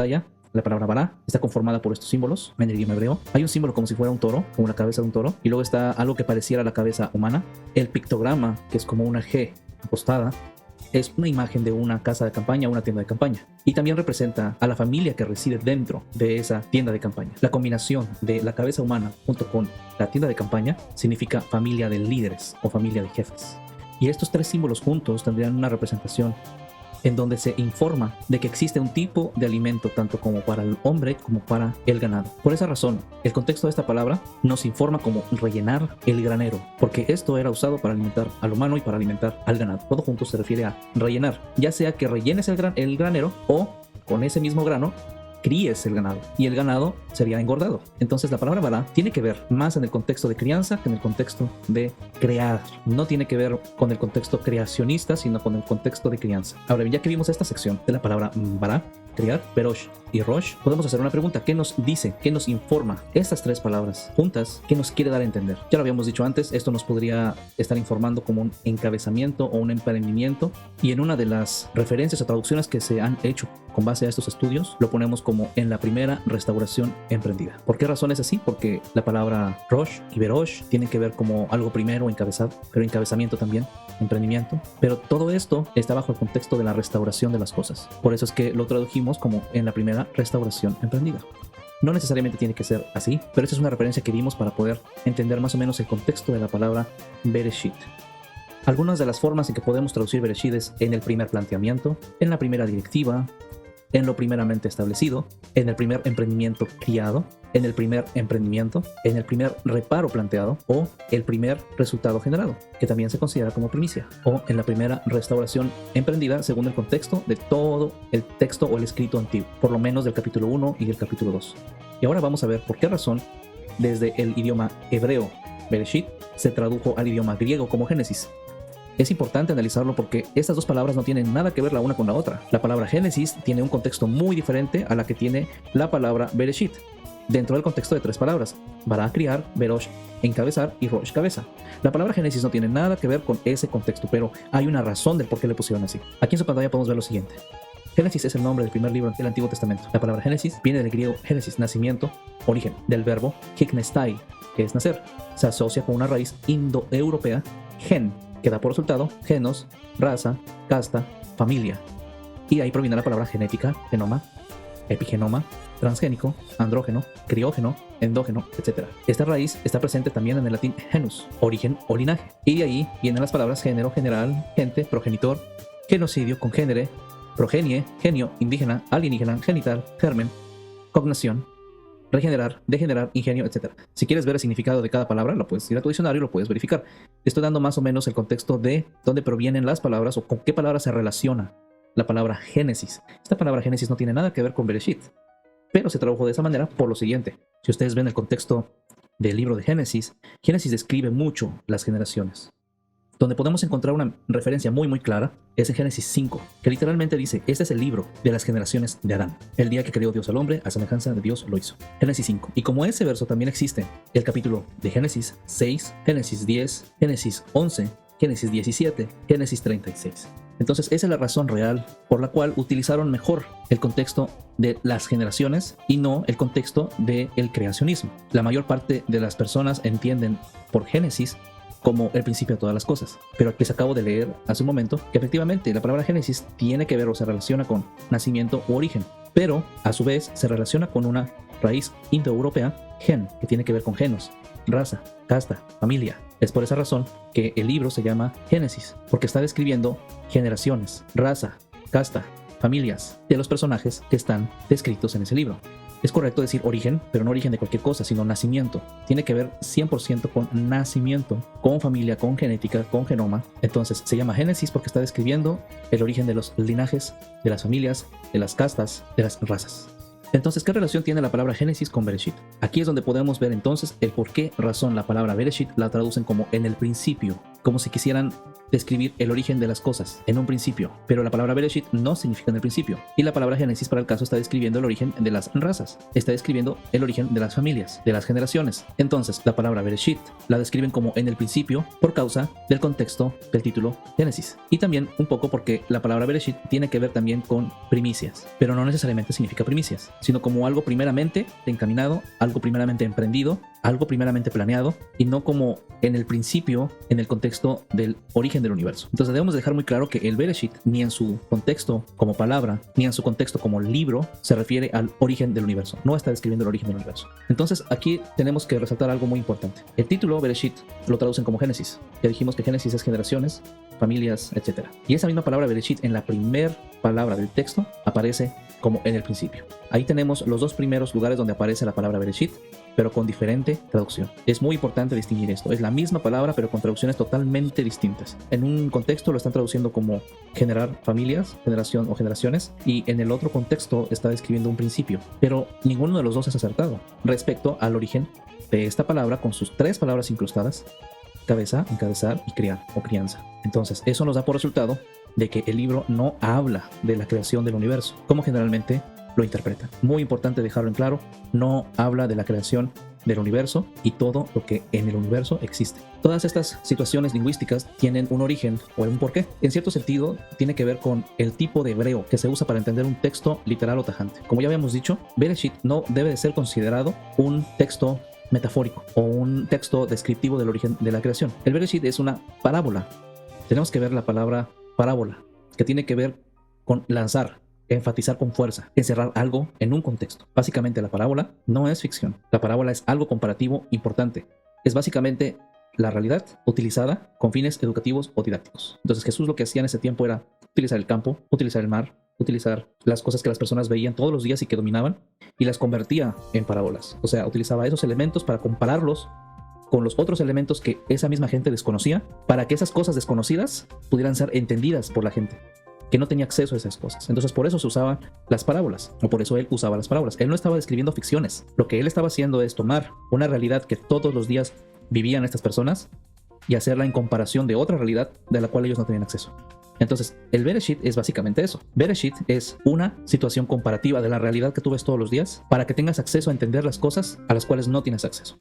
pantalla, la palabra Bará está conformada por estos símbolos en el idioma hebreo. Hay un símbolo como si fuera un toro, como la cabeza de un toro, y luego está algo que pareciera la cabeza humana. El pictograma, que es como una G acostada, es una imagen de una casa de campaña, una tienda de campaña. Y también representa a la familia que reside dentro de esa tienda de campaña. La combinación de la cabeza humana junto con la tienda de campaña significa familia de líderes o familia de jefes. Y estos tres símbolos juntos tendrían una representación en donde se informa de que existe un tipo de alimento tanto como para el hombre como para el ganado. Por esa razón, el contexto de esta palabra nos informa como rellenar el granero, porque esto era usado para alimentar al humano y para alimentar al ganado. Todo junto se refiere a rellenar, ya sea que rellenes el granero o con ese mismo grano críes el ganado, y el ganado sería engordado. Entonces la palabra Bará tiene que ver más en el contexto de crianza que en el contexto de crear. No tiene que ver con el contexto creacionista, sino con el contexto de crianza. Ahora bien, ya que vimos esta sección de la palabra Bará, criar, Berosh y Rosh, podemos hacer una pregunta. ¿Qué nos dice? ¿Qué nos informa estas tres palabras juntas? ¿Qué nos quiere dar a entender? Ya lo habíamos dicho antes, esto nos podría estar informando como un encabezamiento o un emprendimiento, y en una de las referencias o traducciones que se han hecho con base a estos estudios, lo ponemos como en la primera restauración emprendida. ¿Por qué razón es así? Porque la palabra Rosh y Berosh tienen que ver como algo primero, encabezado, pero encabezamiento también, emprendimiento. Pero todo esto está bajo el contexto de la restauración de las cosas. Por eso es que lo tradujimos como en la primera restauración emprendida. No necesariamente tiene que ser así, pero esta es una referencia que vimos para poder entender más o menos el contexto de la palabra Bereshit. Algunas de las formas en que podemos traducir Bereshit es en el primer planteamiento, en la primera directiva, en lo primeramente establecido, en el primer emprendimiento criado, en el primer emprendimiento, en el primer reparo planteado o el primer resultado generado, que también se considera como primicia, o en la primera restauración emprendida según el contexto de todo el texto o el escrito antiguo, por lo menos del capítulo 1 y del capítulo 2. Y ahora vamos a ver por qué razón desde el idioma hebreo Bereshit se tradujo al idioma griego como Génesis. Es importante analizarlo porque estas dos palabras no tienen nada que ver la una con la otra. La palabra Génesis tiene un contexto muy diferente a la que tiene la palabra Bereshit, dentro del contexto de tres palabras: Bará, criar, Berosh, encabezar, y Rosh, cabeza. La palabra Génesis no tiene nada que ver con ese contexto, pero hay una razón del por qué le pusieron así. Aquí en su pantalla podemos ver lo siguiente. Génesis es el nombre del primer libro del Antiguo Testamento. La palabra Génesis viene del griego Génesis, nacimiento, origen, del verbo hiknestai, que es nacer. Se asocia con una raíz indoeuropea, gen, que da por resultado genos, raza, casta, familia. Y ahí proviene la palabra genética, genoma, epigenoma, transgénico, andrógeno, criógeno, endógeno, etc. Esta raíz está presente también en el latín genus, origen o linaje. Y de ahí vienen las palabras género, general, gente, progenitor, genocidio, congénere, progenie, genio, indígena, alienígena, genital, germen, cognación, regenerar, degenerar, ingenio, etc. Si quieres ver el significado de cada palabra, lo puedes ir a tu diccionario y lo puedes verificar. Te estoy dando más o menos el contexto de dónde provienen las palabras o con qué palabra se relaciona la palabra Génesis. Esta palabra Génesis no tiene nada que ver con Bereshit, pero se tradujo de esa manera por lo siguiente. Si ustedes ven el contexto del libro de Génesis, Génesis describe mucho las generaciones. Donde podemos encontrar una referencia muy clara es en Génesis 5, que literalmente dice: este es el libro de las generaciones de Adán. El día que creó Dios al hombre, a semejanza de Dios lo hizo. Génesis 5. Y como ese verso también existe el capítulo de Génesis 6, Génesis 10, Génesis 11, Génesis 17, Génesis 36. Entonces esa es la razón real por la cual utilizaron mejor el contexto de las generaciones y no el contexto del creacionismo. La mayor parte de las personas entienden por Génesis como el principio de todas las cosas. Pero aquí les acabo de leer hace un momento que efectivamente la palabra Génesis tiene que ver o se relaciona con nacimiento u origen, pero a su vez se relaciona con una raíz indoeuropea, gen, que tiene que ver con genos, raza, casta, familia. Es por esa razón que el libro se llama Génesis, porque está describiendo generaciones, raza, casta, familias de los personajes que están descritos en ese libro. Es correcto decir origen, pero no origen de cualquier cosa, sino nacimiento. Tiene que ver 100% con nacimiento, con familia, con genética, con genoma. Entonces se llama Génesis porque está describiendo el origen de los linajes, de las familias, de las castas, de las razas. Entonces, ¿qué relación tiene la palabra Génesis con Bereshit? Aquí es donde podemos ver entonces el por qué razón la palabra Bereshit la traducen como en el principio. como si quisieran describir el origen de las cosas en un principio, pero la palabra Bereshit no significa en el principio, y la palabra Génesis para el caso está describiendo el origen de las razas, está describiendo el origen de las familias, de las generaciones. Entonces la palabra Bereshit la describen como en el principio por causa del contexto del título Génesis, y también un poco porque la palabra Bereshit tiene que ver también con primicias, pero no necesariamente significa primicias, sino como algo primeramente encaminado, algo primeramente emprendido, algo primeramente planeado, y no como en el principio, en el contexto del origen del universo. Entonces debemos dejar muy claro que el Bereshit, ni en su contexto como palabra, ni en su contexto como libro, se refiere al origen del universo. No está describiendo el origen del universo. Entonces aquí tenemos que resaltar algo muy importante. El título Bereshit lo traducen como Génesis. Ya dijimos que Génesis es generaciones, familias, etc. Y esa misma palabra Bereshit en la primer palabra del texto aparece como en el principio. Ahí tenemos los dos primeros lugares donde aparece la palabra Bereshit, pero con diferente traducción. Es muy importante distinguir esto. Es la misma palabra, pero con traducciones totalmente distintas. En un contexto lo están traduciendo como generar familias, generación o generaciones, y en el otro contexto está describiendo un principio. Pero ninguno de los dos es acertado respecto al origen de esta palabra con sus tres palabras incrustadas: cabeza, encabezar y criar o crianza. Entonces, eso nos da por resultado de que el libro no habla de la creación del universo, como generalmente lo interpreta. Muy importante dejarlo en claro, no habla de la creación del universo y todo lo que en el universo existe. Todas estas situaciones lingüísticas tienen un origen o un porqué. En cierto sentido, tiene que ver con el tipo de hebreo que se usa para entender un texto literal o tajante. Como ya habíamos dicho, Bereshit no debe de ser considerado un texto metafórico o un texto descriptivo del origen de la creación. El Bereshit es una parábola. Tenemos que ver la palabra parábola, que tiene que ver con lanzar, enfatizar con fuerza, encerrar algo en un contexto. Básicamente la parábola no es ficción. La parábola es algo comparativo importante. Es básicamente la realidad utilizada con fines educativos o didácticos. Entonces Jesús lo que hacía en ese tiempo era utilizar el campo, utilizar el mar, utilizar las cosas que las personas veían todos los días y que dominaban, y las convertía en parábolas. O sea, utilizaba esos elementos para compararlos con los otros elementos que esa misma gente desconocía, para que esas cosas desconocidas pudieran ser entendidas por la gente que no tenía acceso a esas cosas. Entonces por eso se usaban las parábolas, o por eso él usaba las parábolas. Él no estaba describiendo ficciones. Lo que él estaba haciendo es tomar una realidad que todos los días vivían estas personas y hacerla en comparación de otra realidad de la cual ellos no tenían acceso. Entonces, el Bereshit es básicamente eso. Bereshit es una situación comparativa de la realidad que tú ves todos los días para que tengas acceso a entender las cosas a las cuales no tienes acceso.